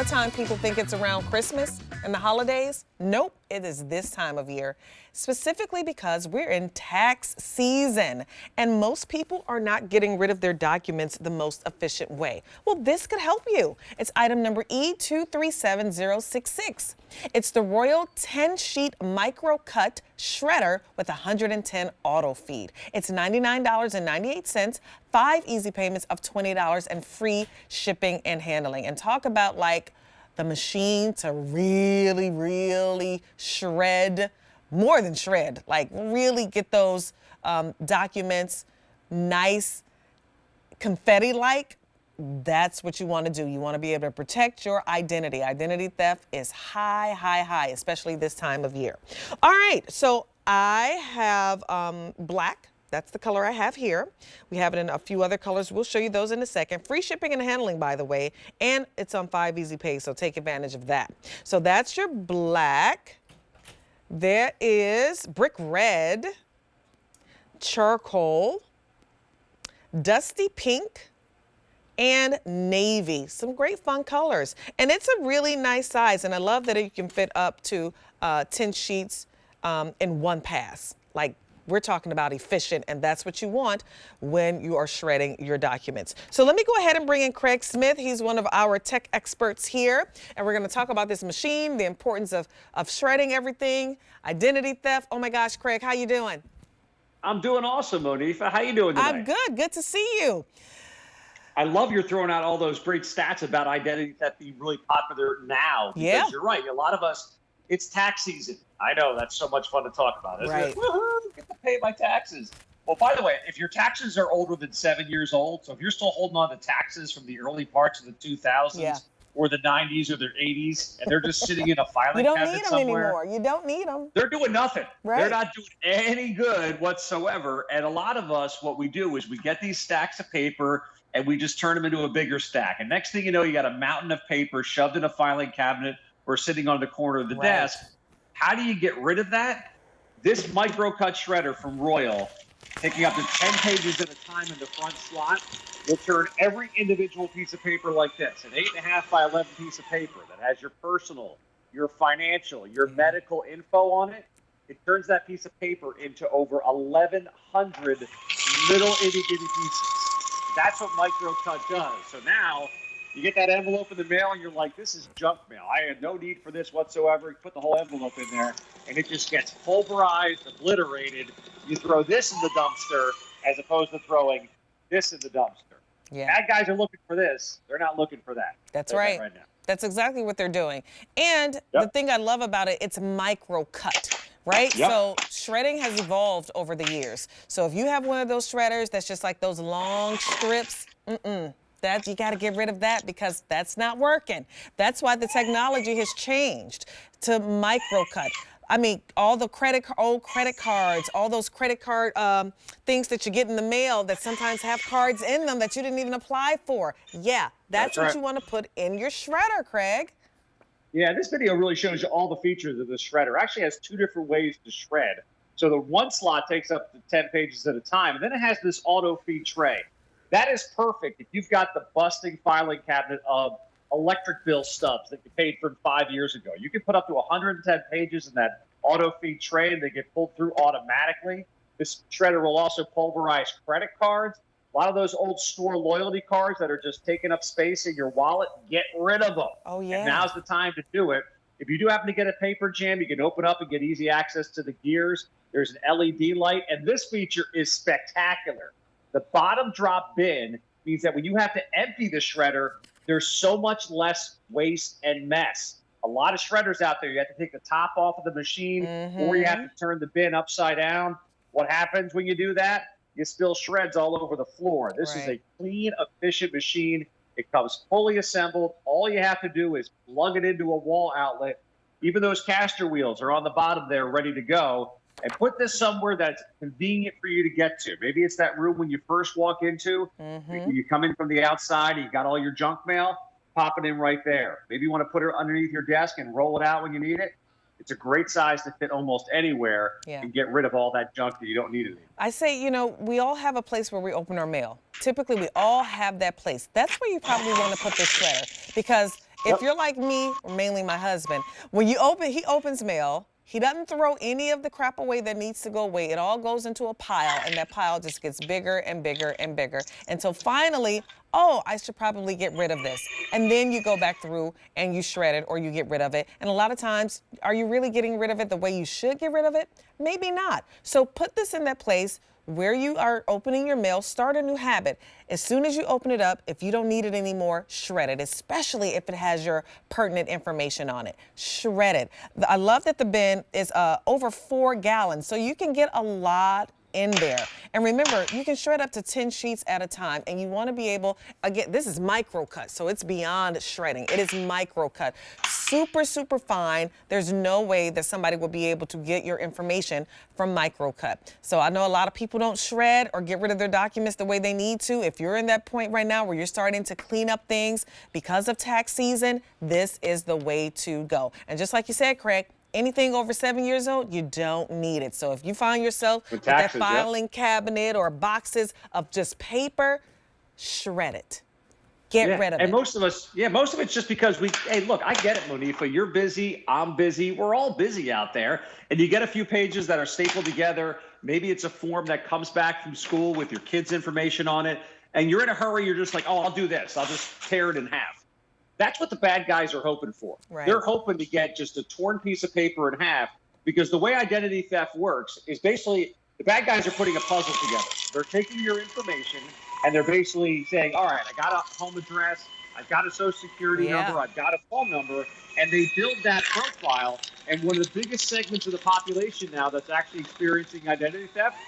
of time people think it's around Christmas and the holidays. Nope, it is this time of year, specifically because we're in tax season and most people are not getting rid of their documents the most efficient way. Well, this could help you. It's item number E237066. It's the Royal 10-sheet MicroCut shredder with 110 Autofeed. It's $99.98, 5 easy payments of $20 and free shipping and handling. And talk about like the machine to really shred, more than shred, like really get those documents nice, confetti-like. That's what you want to do. You want to be able to protect your identity. Identity theft is high, especially this time of year. All right, so I have black. That's the color I have here. We have it in a few other colors. We'll show you those in a second. Free shipping and handling, by the way, and it's on 5 easy pays, so take advantage of that. So that's your black. There is brick red, charcoal, dusty pink, and navy. Some great fun colors. And it's a really nice size, and I love that it can fit up to 10 sheets in one pass. Like, we're talking about efficient, and that's what you want when you are shredding your documents. So let me go ahead and bring in Craig Smith. He's one of our tech experts here, and we're gonna talk about this machine, the importance of shredding everything, identity theft. Oh my gosh, Craig, how you doing? I'm doing awesome, Monifa. How you doing today? I'm good to see you. I love you're throwing out all those great stats about identity theft being really popular now. Because yeah. You're right, a lot of us, it's tax season. I know, that's so much fun to talk about, isn't right. it? Woohoo, get to pay my taxes. Well, by the way, if your taxes are older than 7 years old, so if you're still holding on to taxes from the early parts of the 2000s or the 90s or the 80s, and they're just sitting in a filing cabinet somewhere. You don't need them anymore. You don't need them. They're doing nothing. Right. They're not doing any good whatsoever. And a lot of us, what we do is we get these stacks of paper and we just turn them into a bigger stack. And next thing you know, you got a mountain of paper shoved in a filing cabinet or sitting on the corner of the desk. How do you get rid of that? This MicroCut shredder from Royal, taking up to 10 pages at a time in the front slot, will turn every individual piece of paper like this, an 8.5 by 11 piece of paper that has your personal, your financial, your medical info on it. It turns that piece of paper into over 1,100 little itty bitty pieces. That's what MicroCut does. So now you get that envelope in the mail and you're like, this is junk mail. I had no need for this whatsoever. You put the whole envelope in there and it just gets pulverized, obliterated. You throw this in the dumpster as opposed to throwing this in the dumpster. Yeah. Bad guys are looking for this. They're not looking for that. That's right. Right now. That's exactly what they're doing. And the thing I love about it, it's MicroCut. Right? Yep. So shredding has evolved over the years. So if you have one of those shredders that's just like those long strips, that you got to get rid of that because that's not working. That's why the technology has changed to MicroCut. I mean, all the old credit cards, all those credit card things that you get in the mail that sometimes have cards in them that you didn't even apply for. Yeah, that's what you want to put in your shredder, Craig. Yeah, this video really shows you all the features of the shredder. It actually has 2 different ways to shred. So the one slot takes up to 10 pages at a time, and then it has this auto feed tray. That is perfect if you've got the busting filing cabinet of electric bill stubs that you paid for 5 years ago. You can put up to 110 pages in that auto feed tray, and they get pulled through automatically. This shredder will also pulverize credit cards. A lot of those old store loyalty cards that are just taking up space in your wallet, get rid of them. Oh, yeah. And now's the time to do it. If you do happen to get a paper jam, you can open up and get easy access to the gears. There's an LED light, and this feature is spectacular. The bottom drop bin means that when you have to empty the shredder, there's so much less waste and mess. A lot of shredders out there, you have to take the top off of the machine, or you have to turn the bin upside down. What happens when you do that? You spill shreds all over the floor. This is a clean, efficient machine. It comes fully assembled. All you have to do is plug it into a wall outlet. Even those caster wheels are on the bottom there ready to go. And put this somewhere that's convenient for you to get to. Maybe it's that room when you first walk into. When you come in from the outside, you got all your junk mail, pop it in right there. Maybe you want to put it underneath your desk and roll it out when you need it. It's a great size to fit almost anywhere and get rid of all that junk that you don't need anymore. I say, you know, we all have a place where we open our mail. Typically, we all have that place. That's where you probably want to put this shredder because if you're like me, or mainly my husband, when he opens mail, he doesn't throw any of the crap away that needs to go away. It all goes into a pile, and that pile just gets bigger and bigger and bigger until finally, oh, I should probably get rid of this. And then you go back through and you shred it or you get rid of it. And a lot of times, are you really getting rid of it the way you should get rid of it? Maybe not. So put this in that place where you are opening your mail. Start a new habit. As soon as you open it up, if you don't need it anymore, shred it, especially if it has your pertinent information on it. Shred it. I love that the bin is over 4 gallons, so you can get a lot in there. And remember, you can shred up to 10 sheets at a time, and you want to be able, again, this is MicroCut, so it's beyond shredding. It is MicroCut. Super, super fine. There's no way that somebody will be able to get your information from MicroCut. So I know a lot of people don't shred or get rid of their documents the way they need to. If you're in that point right now where you're starting to clean up things because of tax season, this is the way to go. And just like you said, Craig, anything over 7 years old, you don't need it. So if you find yourself with that filing cabinet or boxes of just paper, shred it. Get rid of it. And most of it's just because hey, look, I get it, Monifa. You're busy. I'm busy. We're all busy out there. And you get a few pages that are stapled together. Maybe it's a form that comes back from school with your kids' information on it. And you're in a hurry. You're just like, oh, I'll do this. I'll just tear it in half. That's what the bad guys are hoping for. Right. They're hoping to get just a torn piece of paper in half, because the way identity theft works is basically the bad guys are putting a puzzle together. They're taking your information and they're basically saying, all right, I got a home address, I've got a social security number, I've got a phone number, and they build that profile. And one of the biggest segments of the population now that's actually experiencing identity theft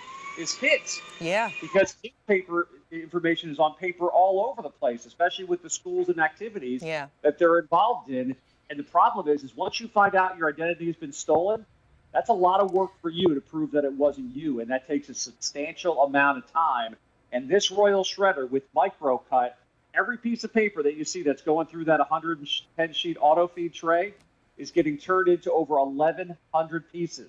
is kids. Yeah. Because kid paper information is on paper all over the place, especially with the schools and activities that they're involved in. And the problem is once you find out your identity has been stolen, that's a lot of work for you to prove that it wasn't you. And that takes a substantial amount of time. And this Royal Shredder with MicroCut, every piece of paper that you see that's going through that 110-sheet Autofeed tray is getting turned into over 1,100 pieces.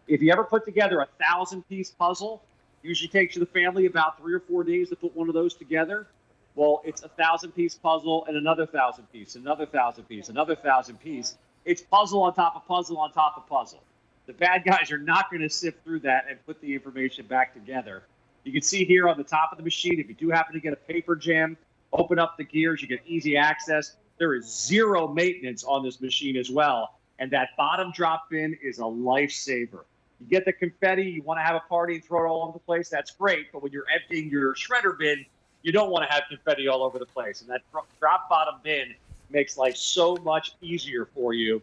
If you ever put together a 1,000-piece puzzle, usually takes you the family about 3 or 4 days to put one of those together. Well, it's a 1,000-piece puzzle and another 1,000-piece, another 1,000-piece, another 1,000-piece. It's puzzle on top of puzzle on top of puzzle. The bad guys are not going to sift through that and put the information back together. You can see here on the top of the machine, if you do happen to get a paper jam, open up the gears, you get easy access. There is zero maintenance on this machine as well. And that bottom drop bin is a lifesaver. You get the confetti, you want to have a party and throw it all over the place, that's great. But when you're emptying your shredder bin, you don't want to have confetti all over the place. And that drop bottom bin makes life so much easier for you.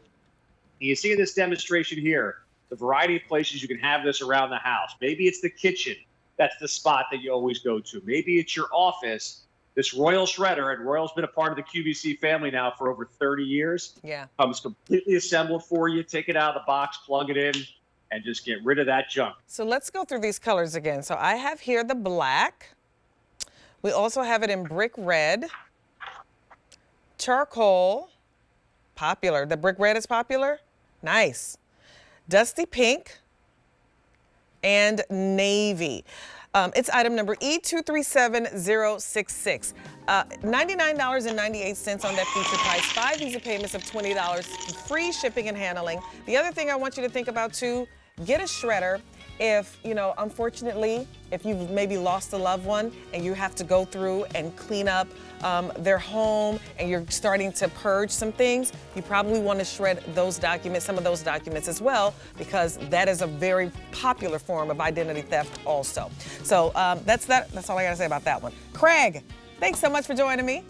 And you see in this demonstration here, the variety of places you can have this around the house. Maybe it's the kitchen. That's the spot that you always go to. Maybe it's your office. This Royal Shredder, and Royal's been a part of the QVC family now for over 30 years. Yeah. Comes completely assembled for you. Take it out of the box, plug it in, and just get rid of that junk. So let's go through these colors again. So I have here the black. We also have it in brick red, charcoal, popular. The brick red is popular? Nice. Dusty pink, and navy. It's item number E237066. $99.98 on that feature price, 5 easy payments of $20, free shipping and handling. The other thing I want you to think about too, get a shredder. If, unfortunately, if you've maybe lost a loved one and you have to go through and clean up their home and you're starting to purge some things, you probably want to shred those documents, some of those documents as well, because that is a very popular form of identity theft also. So that's all I got to say about that one. Craig, thanks so much for joining me.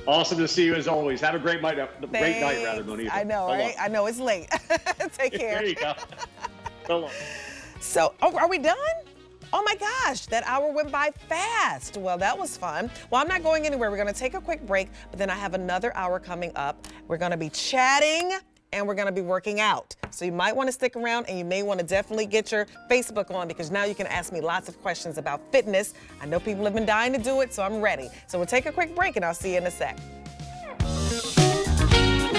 Awesome to see you as always. Have a great night, Monifa. I know, right? I know, it's late. Take care. There you go. So long. So, are we done? Oh my gosh, that hour went by fast. Well, that was fun. Well, I'm not going anywhere. We're gonna take a quick break, but then I have another hour coming up. We're gonna be chatting and we're gonna be working out. So you might wanna stick around, and you may wanna definitely get your Facebook on, because now you can ask me lots of questions about fitness. I know people have been dying to do it, so I'm ready. So we'll take a quick break and I'll see you in a sec.